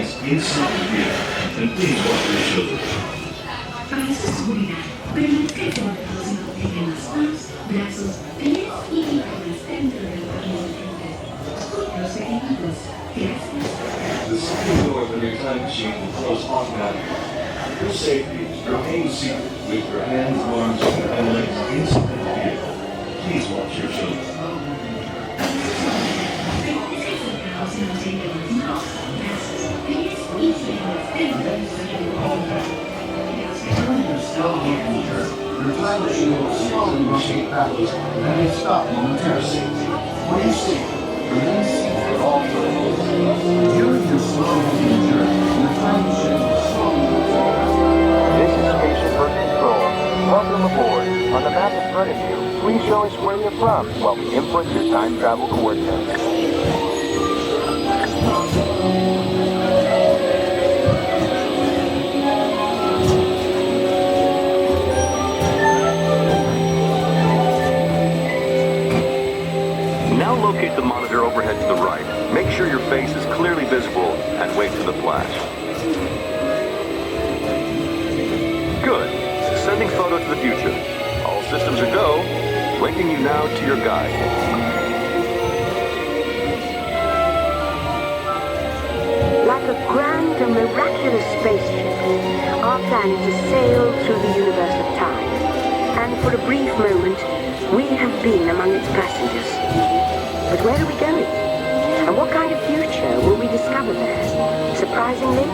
lights inside the vehicle, and please watch your children. Para su seguridad, permanezca en zona de próxima obtenga las manos, brazos, pies y piernas dentro del paquete. Cuídalos pequeñitos. Gracias. The sliding doors on your time machine will close automatically. For your safety, remain seated with your hands, arms, and legs inside the vehicle. Please watch your children. Permanezca sentados y mantenga las manos, brazos, pies y piernas dentro del paquete. Your time machine will slowly rotate backwards and then may stop momentarily. When you see, remain seated at all times. During your slow moving journey, your time machine will slowly rotate backwards. This is Spaceship Earth Control. Welcome aboard. On the map in front of you, please show us where you're from while we input your time travel coordinates. Now locate the monitor overhead to the right. Make sure your face is clearly visible and wait for the flash. Good. Sending photo to the future. All systems are go. Linking you now to your guide. Like a grand and miraculous spaceship, our planet is sailed through the universe of time. And for a brief moment, we have been among its passengers. But where are we going? And what kind of future will we discover there? Surprisingly,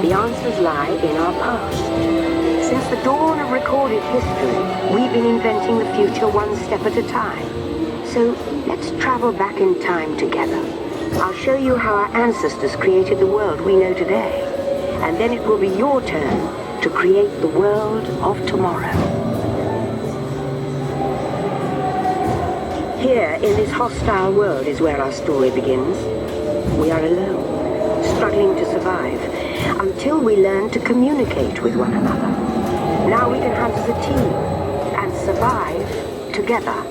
the answers lie in our past. Since the dawn of recorded history, we've been inventing the future one step at a time. So let's travel back in time together. I'll show you how our ancestors created the world we know today. And then it will be your turn to create the world of tomorrow. Here, in this hostile world, is where our story begins. We are alone, struggling to survive, until we learn to communicate with one another. Now we can hunt as a team, and survive together.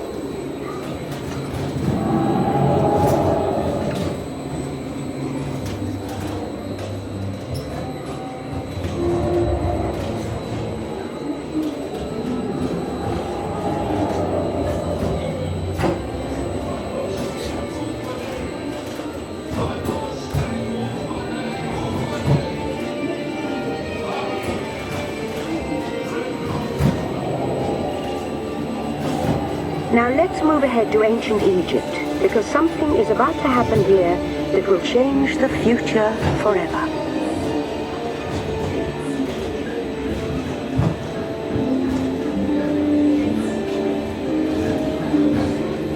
Now let's move ahead to ancient Egypt, because something is about to happen here that will change the future forever.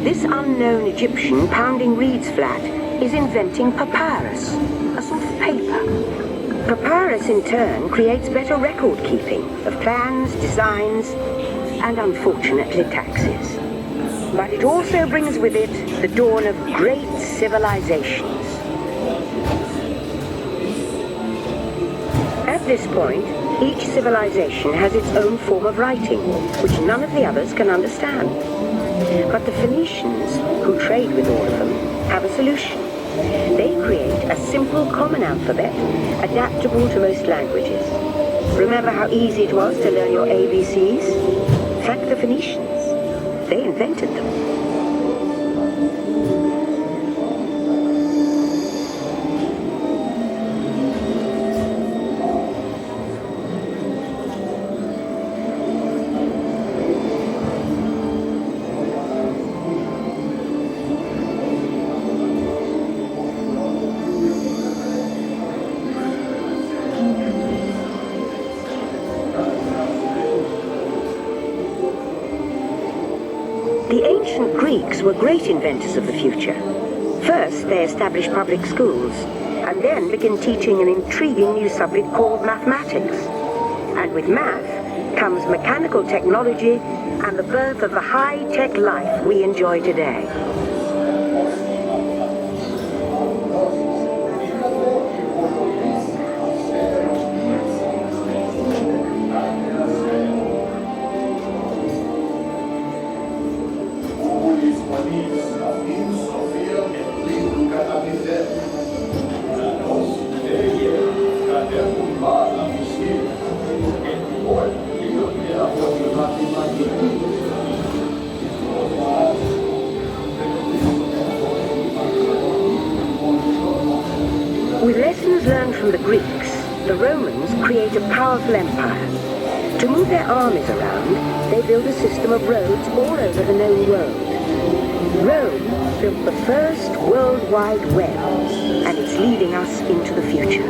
This unknown Egyptian pounding reeds flat is inventing papyrus, a sort of paper. Papyrus in turn creates better record keeping of plans, designs, and unfortunately taxes. But it also brings with it the dawn of great civilizations. At this point, each civilization has its own form of writing, which none of the others can understand. But the Phoenicians, who trade with all of them, have a solution. They create a simple common alphabet, adaptable to most languages. Remember how easy it was to learn your ABCs? Thank the Phoenicians. They invented them. The ancient Greeks were great inventors of the future. First, they established public schools, and then began teaching an intriguing new subject called mathematics. And with math comes mechanical technology and the birth of the high-tech life we enjoy today. from the Greeks, the Romans create a powerful empire. To move their armies around, they build a system of roads all over the known world. Rome built the first World Wide Web, and it's leading us into the future.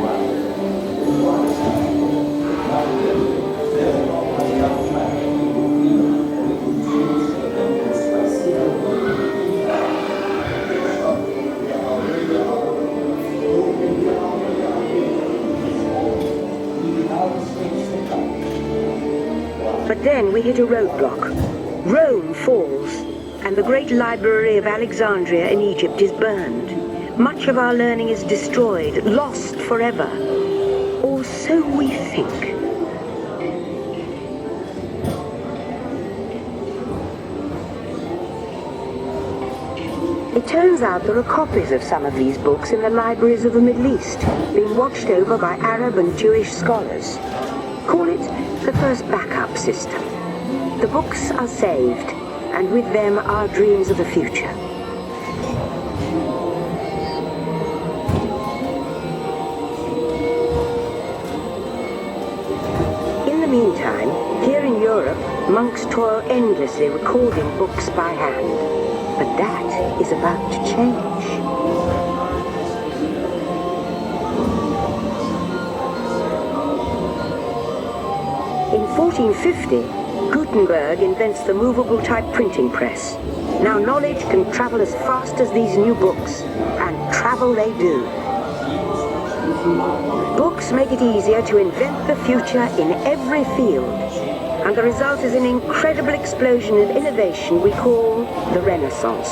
But then we hit a roadblock. Rome falls, and the great library of Alexandria in Egypt is burned. Much of our learning is destroyed, lost forever. Or so we think. It turns out there are copies of some of these books in the libraries of the Middle East, being watched over by Arab and Jewish scholars. Call it the first backup system. The books are saved, and with them our dreams of the future. In the meantime, here in Europe, monks toil endlessly recording books by hand. But that is about to change. In 1450, Gutenberg invents the movable type printing press. Now knowledge can travel as fast as these new books, and travel they do. Books make it easier to invent the future in every field, and the result is an incredible explosion of innovation we call the Renaissance.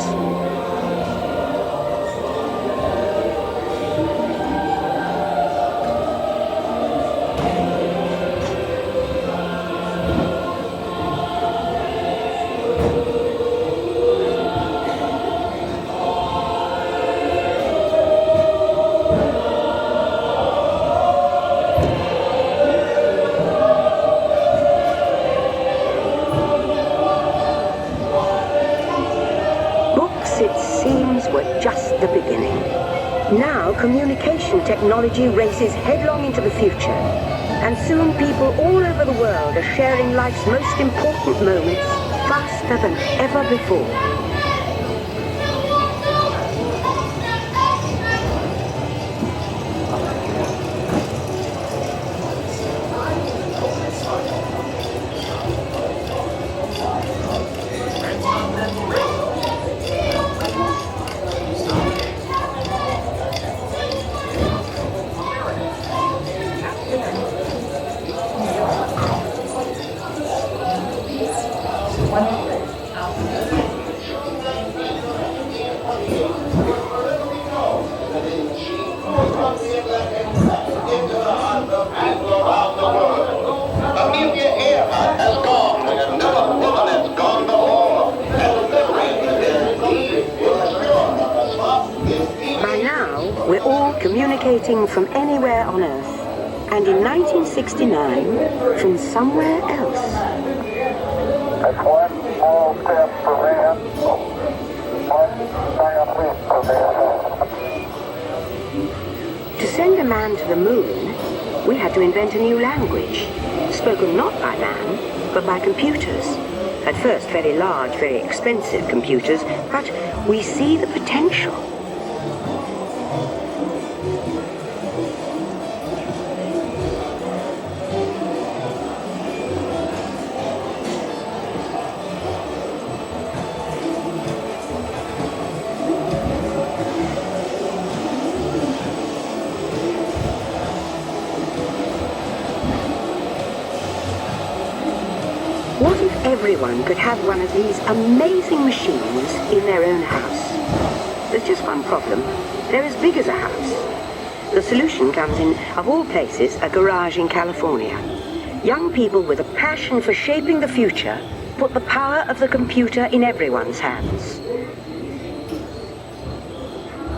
Now, communication technology races headlong into the future, and soon people all over the world are sharing life's most important moments faster than ever before. Communicating from anywhere on Earth, and in 1969, from somewhere else. That's one small step for man, one giant leap for mankind. To send a man to the moon, we had to invent a new language, spoken not by man, but by computers. At first, very large, very expensive computers, but we see the potential. What if everyone could have one of these amazing machines in their own house? There's just one problem. They're as big as a house. The solution comes in, of all places, a garage in California. Young people with a passion for shaping the future put the power of the computer in everyone's hands.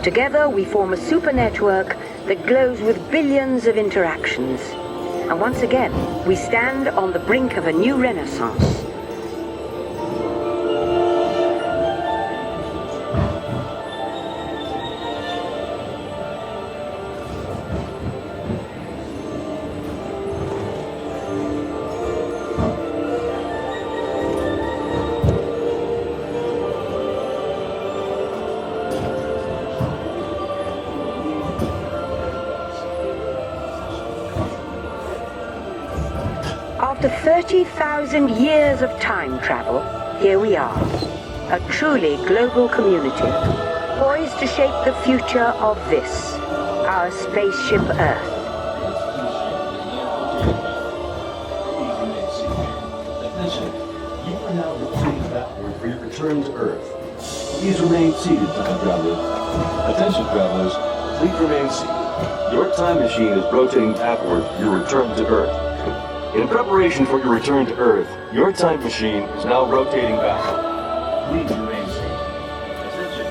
Together we form a super network that glows with billions of interactions. And once again, we stand on the brink of a new renaissance. After 30,000 years of time travel, here we are, a truly global community, poised to shape the future of this, our spaceship Earth. Attention, you are now rotating backward for your return to Earth. Please remain seated, time travelers. Attention, travelers, please remain seated. Your time machine is rotating backward for your return to Earth. In preparation for your return to Earth, your time machine is now rotating backward. Please remain seated. Attention,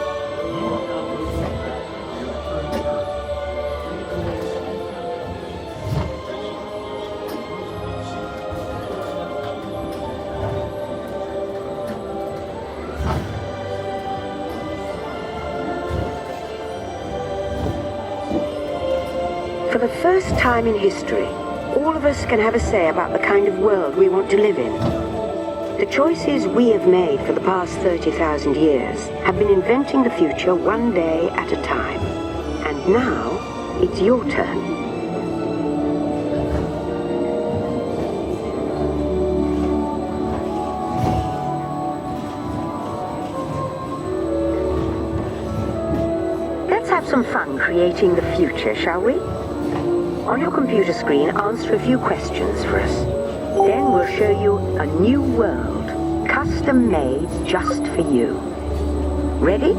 you are now rotating backward for your return to Earth. For the first time in history, all of us can have a say about the kind of world we want to live in. The choices we have made for the past 30,000 years have been inventing the future one day at a time. And now, it's your turn. Let's have some fun creating the future, shall we? On your computer screen, answer a few questions for us. Then we'll show you a new world, custom made just for you. Ready?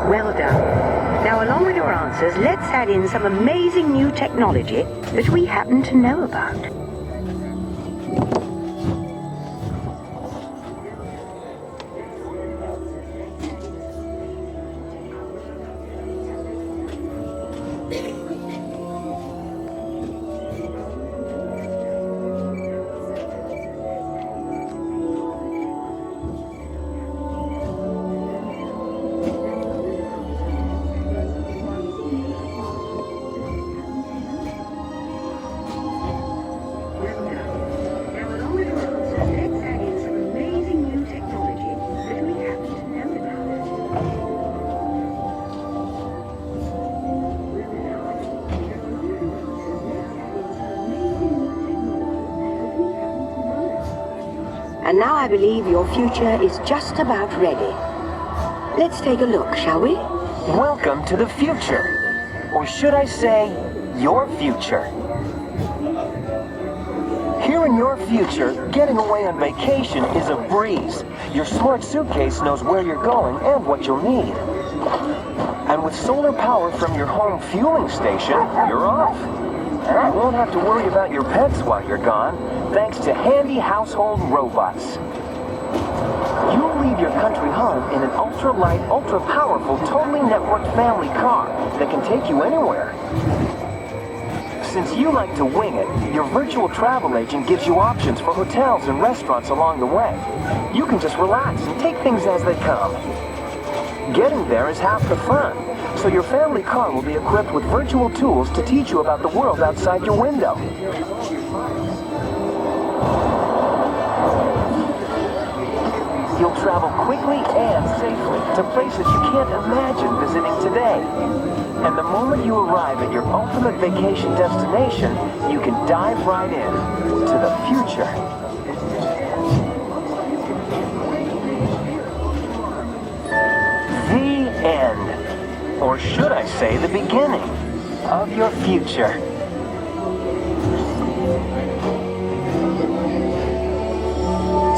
Well done. Now, along with your answers, let's add in some amazing new technology that we happen to know about. And now I believe your future is just about ready. Let's take a look, shall we? Welcome to the future. Or should I say, your future. Here in your future, getting away on vacation is a breeze. Your smart suitcase knows where you're going and what you'll need. And with solar power from your home fueling station, you're off. You won't have to worry about your pets while you're gone, thanks to handy household robots. You'll leave your country home in an ultra-light, ultra-powerful, totally networked family car that can take you anywhere. Since you like to wing it, your virtual travel agent gives you options for hotels and restaurants along the way. You can just relax and take things as they come. Getting there is half the fun, so your family car will be equipped with virtual tools to teach you about the world outside your window. You'll travel quickly and safely to places you can't imagine visiting today. And the moment you arrive at your ultimate vacation destination, you can dive right in to the future. The end, or should I say the beginning, of your future.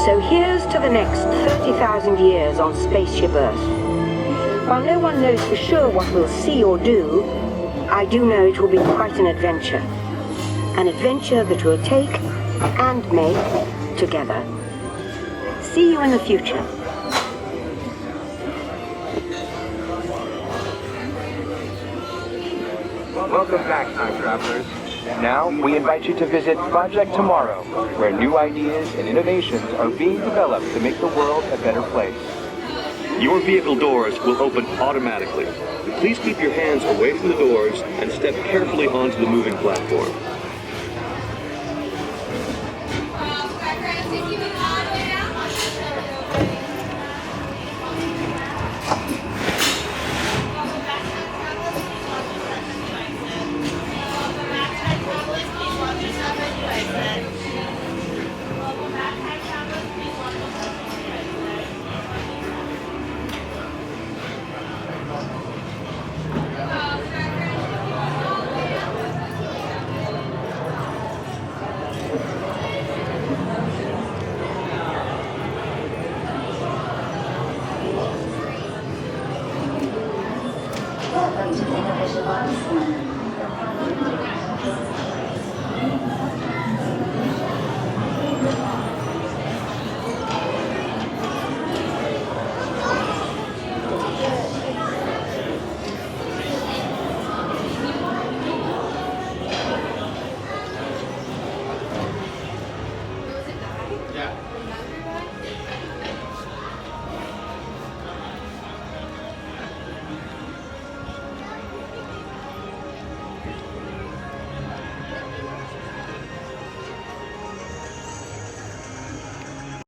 So here's to the next 30,000 years on Spaceship Earth. While no one knows for sure what we'll see or do, I do know it will be quite an adventure. An adventure that we'll take and make together. See you in the future. Welcome back, time travelers. Now, we invite you to visit Project Tomorrow, where new ideas and innovations are being developed to make the world a better place. Your vehicle doors will open automatically. Please keep your hands away from the doors and step carefully onto the moving platform.